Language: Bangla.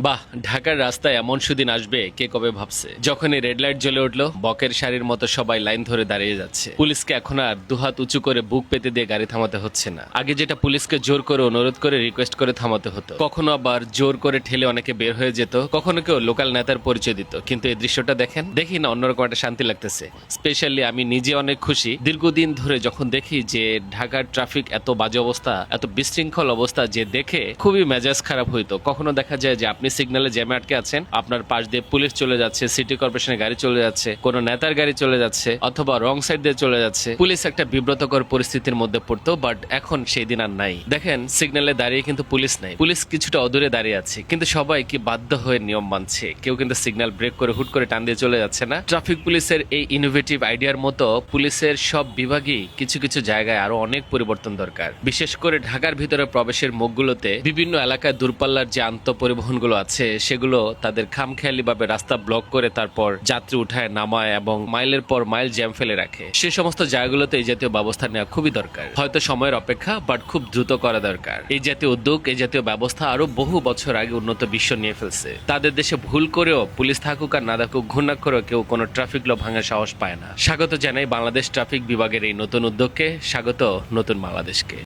বাহ, ঢাকার রাস্তায় এমন সুদিন আসবে কে কবে ভাবছে। যখনই রেড লাইট জ্বলে উঠলো, বকের শাড়ির মতো সবাই লাইন ধরে দাঁড়িয়ে যাচ্ছে। পুলিশকে এখন আর দুহাত উঁচু করে বুক পেতে দিয়ে গাড়ি থামাতে হচ্ছে না। আগে যেটা পুলিশকে জোর করে অনুরোধ করে রিকোয়েস্ট করে থামাতে হতো, কখনো আবার জোর করে ঠেলে অনেকে বের হয়ে যেত, কখনো কেউ লোকাল নেতার পরিচয় দিত। কিন্তু এই দৃশ্যটা দেখেন, দেখি না অন্যরকম একটা শান্তি লাগতেছে। স্পেশালি আমি নিজে অনেক খুশি দীর্ঘদিন ধরে যখন দেখি যে ঢাকার ট্রাফিক এত বাজে অবস্থা, এত বিশৃঙ্খল অবস্থা, যে দেখে খুবই মেজাজ খারাপ হইতো। কখনো দেখা যায় যে আপনি সিগন্যালে জ্যামে আটকে আছেন, আপনার পাশ দিয়ে পুলিশ চলে যাচ্ছে, সিটি কর্পোরেশনের গাড়ি চলে যাচ্ছে, কোনো নেতার গাড়ি চলে যাচ্ছে, অথবা রং সাইড দিয়ে চলে যাচ্ছে। পুলিশ একটা বিব্রতকর পরিস্থিতির মধ্যে পড়তো, বাট এখন সেই দিন আর নাই। দেখেন, সিগন্যালে দাঁড়িয়ে কিন্তু পুলিশ নাই, পুলিশ কিছুটা অদূরে দাঁড়িয়ে আছে, কিন্তু সবাই কি বাধ্য হয়ে নিয়ম মানছে। কেউ কিন্তু সিগন্যাল ব্রেক করে হুট করে টান দিয়ে চলে যাচ্ছে না। ট্রাফিক পুলিশের এই ইনোভেটিভ আইডিয়ার মতো পুলিশের সব বিভাগই কিছু কিছু জায়গায় আরো অনেক পরিবর্তন দরকার। বিশেষ করে ঢাকার ভিতরে প্রবেশের মুখগুলোতে বিভিন্ন এলাকায় দূরপাল্লার যে আন্তঃপরিবহনগুলো আছে, সেগুলো তাদের খামখেয়ালি ভাবে রাস্তা ব্লক করে তারপর যাত্রী উঠায় নামায় এবং মাইলের পর মাইল জ্যাম ফেলে রাখে। সে সমস্ত জায়গাগুলোতে এই জাতীয় ব্যবস্থা নেওয়া খুবই দরকার। হয়তো সময়ের অপেক্ষা, বাট খুব দ্রুত করা দরকার। এই জাতীয় উদ্যোগ, এই জাতীয় ব্যবস্থা আরো বহু বছর আগে উন্নত বিশ্ব নিয়ে ফেলছে। তাদের দেশে ভুল করেও পুলিশ থাকুক আর না থাকুক, ঘূর্ণাক্ষরেও কেউ কোনো ট্রাফিক ল ভাঙার সাহস পায় না। স্বাগত জানাই বাংলাদেশ ট্রাফিক বিভাগের এই নতুন উদ্যোগকে, স্বাগত নতুন বাংলাদেশকে।